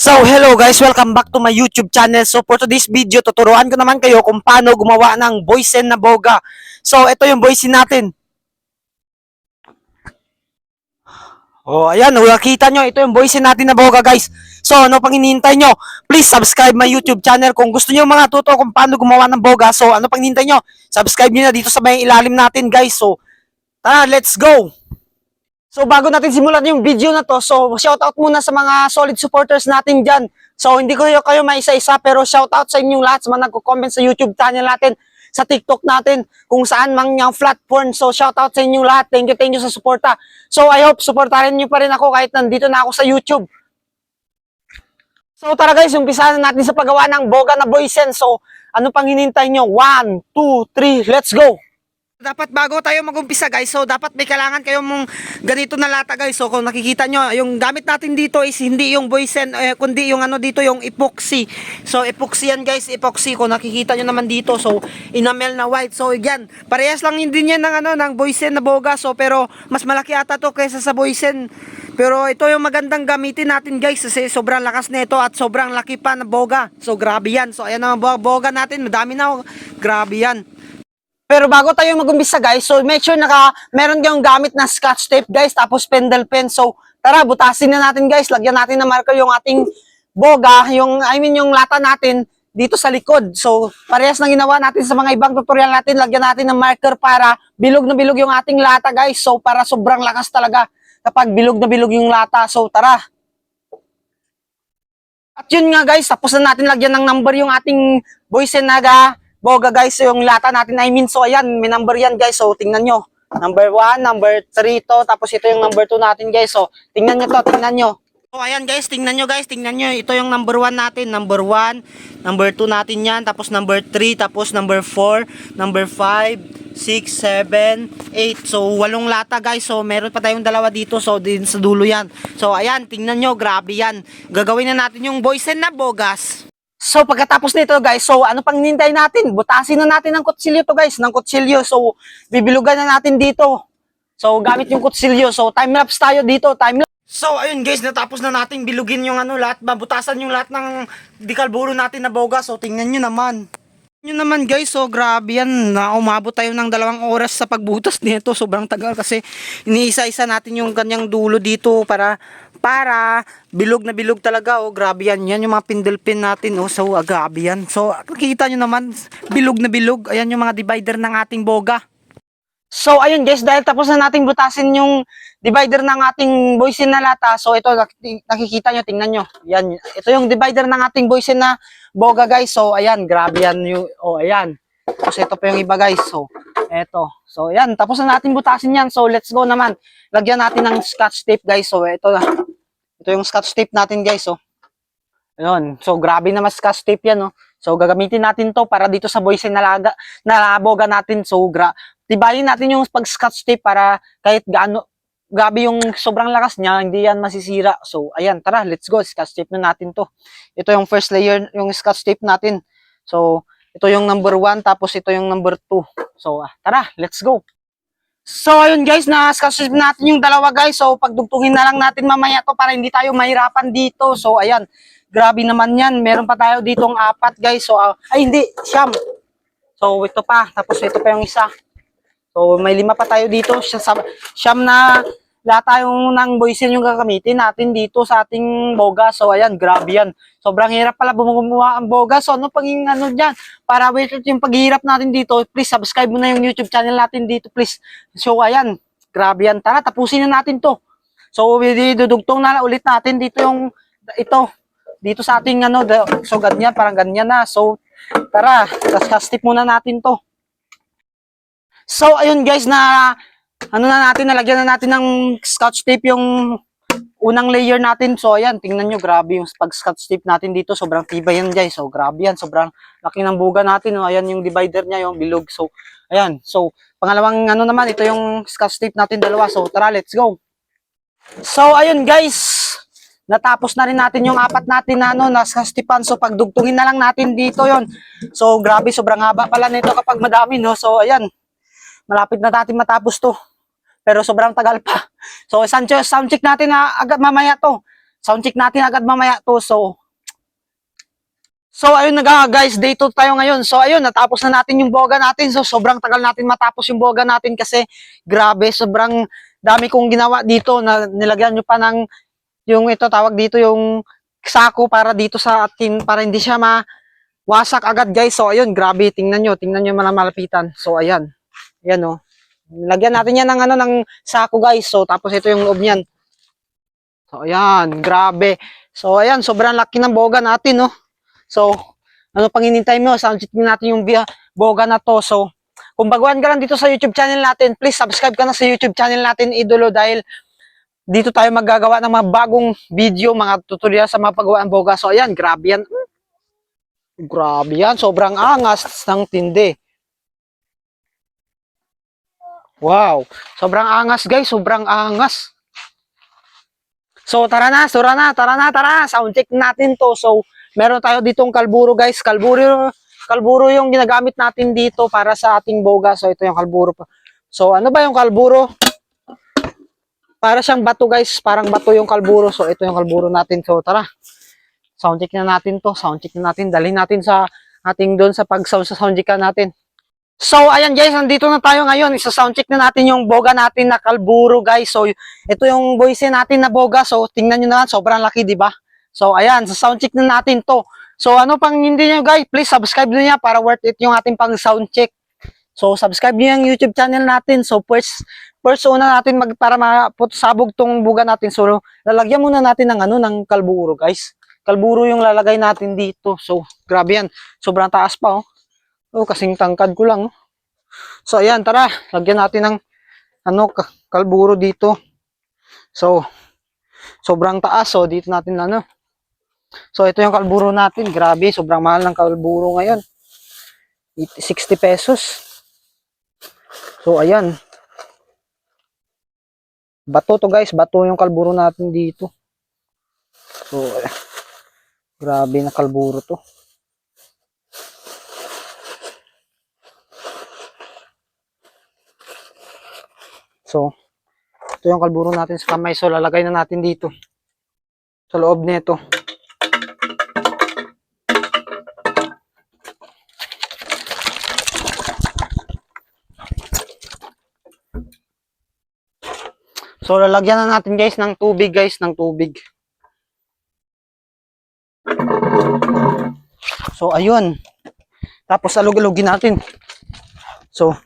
So hello guys, welcome back to my YouTube channel. So for today's video, tuturuan ko naman kayo kung paano gumawa ng boysen na boga. So ito yung boysen natin. Oh, ayan, nakita nyo, ito yung boysen natin na boga guys. So ano pang hinihintay nyo? Please subscribe my YouTube channel kung gusto nyo mga tuto kung paano gumawa ng boga. So ano pang hinihintay nyo? Subscribe nyo na dito sa may ilalim natin guys. So tara, let's go! So bago natin simulan yung video na to, so shoutout muna sa mga solid supporters natin dyan. So hindi ko kayo maisa-isa pero shoutout sa inyong lahat sa mga nagko-comment sa YouTube channel natin, sa TikTok natin, kung saan mang yung platform. So shoutout sa inyong lahat. Thank you sa suporta. So I hope suportahan niyo pa rin ako kahit nandito na ako sa YouTube. So tara guys, umpisahan na natin sa paggawa ng boga na boysen. So ano pang hinintay nyo? 1, 2, 3, let's go! Dapat bago tayo mag-umpisa guys, so dapat may kailangan kayong mong ganito na lata guys. So kung nakikita nyo, yung gamit natin dito is hindi yung boysen, kundi yung ano dito, yung epoxy. So epoxy yan guys, epoxy. Kung nakikita nyo naman dito, so enamel na white. So yan, parehas lang din yan ng, ng boysen na boga. So pero mas malaki ata to kaysa sa boysen. Pero ito yung magandang gamitin natin guys kasi sobrang lakas na ito at sobrang laki pa na boga. So grabe yan. So ayan ang boga natin, madami na, grabe yan. Pero bago tayo mag-umpisa guys, so make sure meron kayong gamit na scotch tape guys, tapos pendle pen. So tara, butasin na natin guys, lagyan natin ng marker yung ating boga, yung lata natin dito sa likod. So parehas na ginawa natin sa mga ibang tutorial natin, lagyan natin ng marker para bilog na bilog yung ating lata guys. So para sobrang lakas talaga kapag bilog na bilog yung lata. So tara. At yun nga guys, tapos na natin lagyan ng number yung ating boysen na boga guys, so yung lata natin, so ayan, may number yan guys, so tingnan nyo, number 1, number 3 to, tapos ito yung number 2 natin guys, so tingnan nyo to, tingnan nyo. So ayan guys, tingnan nyo, ito yung number 1 natin, number 1, number 2 natin yan, tapos number 3, tapos number 4, number 5, 6, 7, 8, so 8 lata guys, so meron pa tayong dalawa dito, so din sa dulo yan. So ayan, tingnan nyo, grabe yan, gagawin na natin yung boysen na bogas. So pagkatapos nito guys, so ano pang hinintay natin? Butasin na natin ng kutsilyo to guys, ng kutsilyo. So bibilugan na natin dito. So gamit yung kutsilyo. So time lapse tayo dito, time lapse. So ayun guys, natapos na nating bilugin yung lahat, mabutasan yung lahat ng dikalburo natin na boga. So tingnan nyo naman. Yun naman guys, so grabe yan, na umabot tayo ng 2 oras sa pagbutas nito, sobrang tagal kasi iniisa-isa natin yung kanyang dulo dito para bilog na bilog talaga. Oh grabe yan, yan yung mga pindle pin natin, oh so grabe yan. So nakikita nyo naman, bilog na bilog, ayan yung mga divider ng ating boga. So ayun guys, dahil tapos na nating butasin yung divider ng ating boysen na lata, so ito nakikita nyo, tingnan nyo, yan, ito yung divider ng ating boysen na boga guys. So ayan, grabe yan yung, oh ayan, tapos ito pa yung iba guys, so eto, so ayan, tapos na natin butasin yan. So let's go naman, lagyan natin ng scotch tape guys. So ito yung scotch tape natin guys. So ayun, so grabe naman scotch tape yan, no? So gagamitin natin to para dito sa boysen na boga natin. So tibayin natin yung pag scotch tape para kahit grabe yung sobrang lakas niya, hindi yan masisira. So ayan, tara, let's go, scotch tape na natin to. Ito yung first layer, yung scotch tape natin. So ito yung number 1, tapos ito yung number 2. So tara, let's go. So ayun guys, na scotch tape natin yung dalawa guys. So pagdugtungin na lang natin mamaya to para hindi tayo mahirapan dito. So ayan, grabe naman yan. Meron pa tayo ditong 4 guys. So ay hindi, 9. So ito pa, tapos ito pa yung isa. So may 5 pa tayo dito. 9 na lata yung ng boysen yung gagamitin natin dito sa ating boga. So ayan, grabe yan. Sobrang hirap pala bumubuha ang boga. So ano pang dyan? Para wait yung paghihirap natin dito, please subscribe mo na yung YouTube channel natin dito please. So ayan, grabe yan. Tara, tapusin na natin to. So dudugtong na ulit natin dito yung dito sa ating so ganyan, parang ganyan na. So tara, test muna natin to. So ayun guys, nalagyan na natin ng scotch tape yung unang layer natin. So ayan, tingnan nyo, grabe yung pag scotch tape natin dito, sobrang tibay yan guys. So grabe yan, sobrang laki ng buga natin. Oh, ayan yung divider niya, yung bilog. So ayan, so pangalawang naman, ito yung scotch tape natin dalawa. So tara, let's go. So ayun guys, natapos na rin natin yung 4 natin na scotch tapean. So pagdugtungin na lang natin dito yon. So grabe, sobrang haba pala nito kapag madami, no. So ayan, malapit na natin matapos to. Pero sobrang tagal pa. So sound check natin na agad mamaya to. sound check natin agad mamaya to. So ayun na nga guys, day 2 tayo ngayon. So ayun, natapos na natin yung boga natin. So sobrang tagal natin matapos yung boga natin kasi grabe, sobrang dami kong ginawa dito na nilagyan nyo pa ng yung ito tawag dito yung sako para dito sa atin para hindi siya mawasak agad guys. So ayun, grabe, tingnan nyo malapitan. So ayan. Ayan oh. Lagyan natin yan ng ano ng sako guys. So tapos ito yung loob niyan. So ayan, grabe. So ayan, sobrang laki ng boga natin no. So, ano pang hinintay mo? Sound check natin yung boga na to. So, kung baguhan ka lang dito sa YouTube channel natin, please subscribe ka na sa YouTube channel natin, Idolo, dahil dito tayo maggagawa ng mga bagong video, mga tutorial sa mga paggawa ng boga. So, ayan, grabe yan. Grabe yan. Sobrang angas ng tindi. Wow. Sobrang angas, guys. Sobrang angas. So, tara na. Sound check natin to. So, meron tayo ditong kalburo guys. Kalburo yung ginagamit natin dito para sa ating boga. So ito yung kalburo. So ano ba yung kalburo? Para siyang bato guys. Parang bato yung kalburo. So ito yung kalburo natin. So tara. Sound check na natin to. Sound check na natin. Dalhin natin sa ating doon sa pag-sound sa sound check natin. So ayan guys. Nandito na tayo ngayon. Isa-sound check na natin yung boga natin na kalburo guys. So ito yung voice natin na boga. So tingnan nyo naman. Sobrang laki diba? So, ayan, sa sound check na natin to. So, ano pang hindi nyo guys, please subscribe nyo niya para worth it yung ating pang sound check. So, subscribe nyo yung YouTube channel natin. So, first una natin para sabog tong buga natin. So, lalagyan muna natin ng ng kalburo guys. Kalburo yung lalagay natin dito. So, grabe yan. Sobrang taas pa oh. Oh, kasing tangkad ko lang oh. So, ayan, tara. Lagyan natin ng kalburo dito. So, sobrang taas. So, dito natin So, ito yung kalburo natin. Grabe, sobrang mahal ng kalburo ngayon. 60 pesos. So, ayan. Bato to guys. Bato yung kalburo natin dito. So, grabe na kalburo to. So, ito yung kalburo natin sa kamay. So, lalagay na natin dito. Sa loob nito. So, lalagyan na natin guys ng tubig ng tubig. So, ayun. Tapos, alug-alugin natin. So,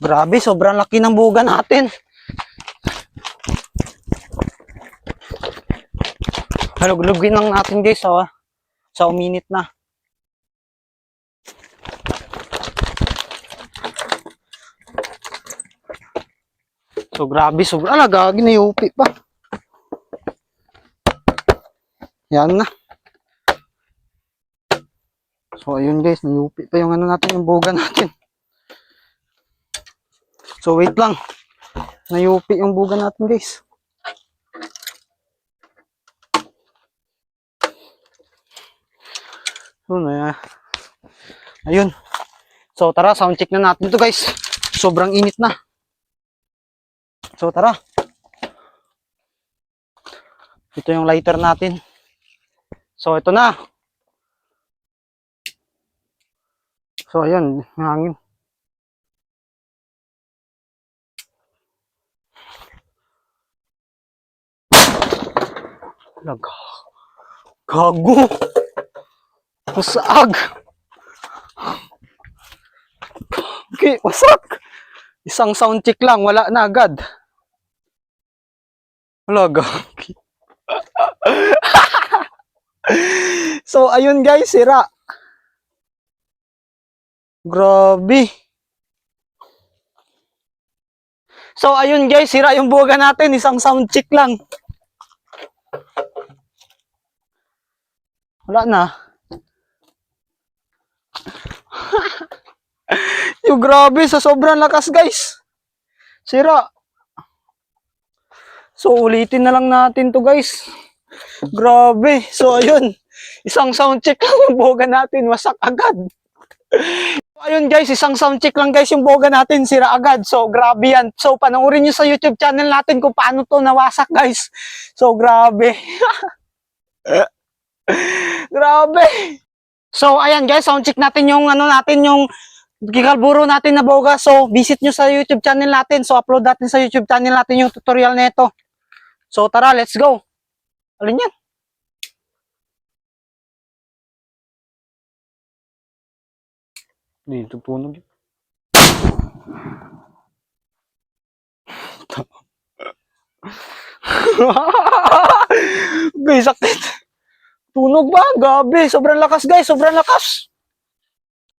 grabe, sobrang laki ng buga natin. Alug-alugin lang natin guys sa uminit na. So, grabe, sobrang gagi na yupi pa. Yan na. So, ayun guys, nayupi pa yung natin, yung boga natin. So, wait lang. Nayupi yung boga natin guys. So, ayun. So, tara, sound check na natin ito guys. Sobrang init na. So, tara. Ito yung lighter natin. So, ito na. So, ayan. Hangin. Gago. Wasak. Okay, wasak. Isang sound check lang. Wala na agad. Wala, gagi. So, ayun guys, sira. Grabe. So, ayun guys, sira yung buga natin. Isang sound check lang. Wala na. Yung grabe, sa sobrang lakas guys. Sira. So, ulitin na lang natin to guys. Grabe. So, ayun. Isang sound check lang yung boga natin. Wasak agad. ayun guys, isang sound check lang guys yung boga natin, sira agad. So, grabe yan. So, panoorin nyo sa YouTube channel natin kung paano to nawasak guys. So, grabe. Grabe. So, ayan guys, sound check natin yung ano natin, yung gigalburo natin na boga. So, visit nyo sa YouTube channel natin. So, upload natin sa YouTube channel natin yung tutorial na ito. So, tara, let's go. Alin yan? Dito tunog yun. Guys, sakit. Tunog ba? Gabi. Sobrang lakas guys. Sobrang lakas.